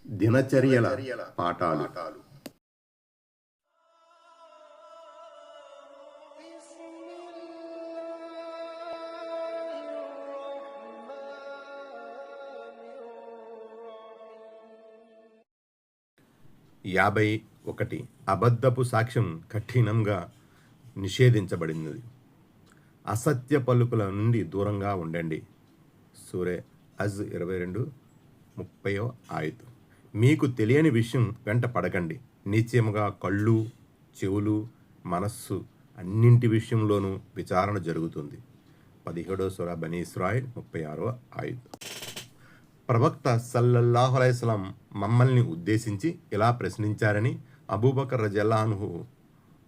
దినచర్యల పాఠాలు. యాభై ఒకటి. అబద్ధపు సాక్ష్యం కఠినంగా నిషేధించబడినది. అసత్య పలుకుల నుండి దూరంగా ఉండండి. సూరే అజ్ 22:30. మీకు తెలియని విషయం వెంట పడకండి. నిశ్చయముగా కళ్ళు, చెవులు, మనస్సు అన్నింటి విషయంలోనూ విచారణ జరుగుతుంది. 17వ సూర బనీ ఇస్రాయిల్ 36:5. ప్రవక్త సల్లల్లాహు అలైహి వసల్లం మమ్మల్ని ఉద్దేశించి ఇలా ప్రశ్నించారని అబూబకర్ రజియల్లాహు అన్హు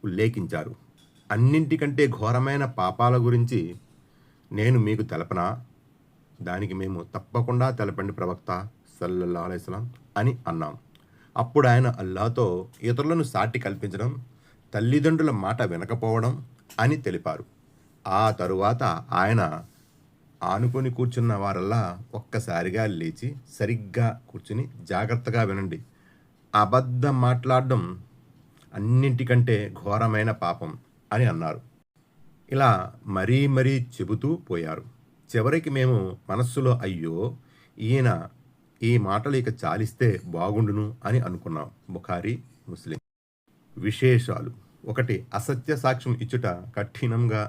ఉల్లేఖించారు. అన్నింటికంటే ఘోరమైన పాపాల గురించి నేను మీకు తెలపనా? దానికి మేము తప్పకుండా తెలపండి ప్రవక్త సల్లల్లాహు అలైహి వసల్లం అని అన్నాం. అప్పుడు ఆయన అల్లాహ్తో ఇతరులను సాటి కల్పించడం, తల్లిదండ్రుల మాట వినకపోవడం అని తెలిపారు. ఆ తరువాత ఆయన ఆనుకొని కూర్చున్న వారల్లా ఒక్కసారిగా లేచి సరిగ్గా కూర్చుని జాగ్రత్తగా వినండి, అబద్ధం మాట్లాడడం అన్నింటికంటే ఘోరమైన పాపం అని అన్నారు. ఇలా మరీ మరీ చెబుతూ పోయారు. చివరికి మేము మనస్సులో అయ్యో, ఈయన ఈ మాటలు ఇక చాలిస్తే బాగుండును అని అనుకున్నాం. బుఖారీ, ముస్లిం. విశేషాలు. 1. అసత్య సాక్ష్యం ఇచ్చుట కఠినంగా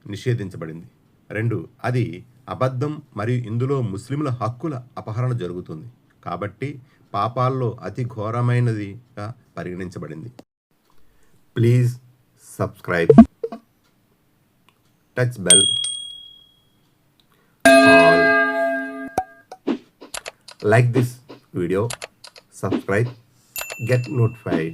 నిషేధించబడింది. 2. అది అబద్ధం మరియు ఇందులో ముస్లింల హక్కుల అపహరణ జరుగుతుంది కాబట్టి పాపాల్లో అతి ఘోరమైనదిగా పరిగణించబడింది. Please subscribe, touch bell, all, like this video, subscribe, get notified.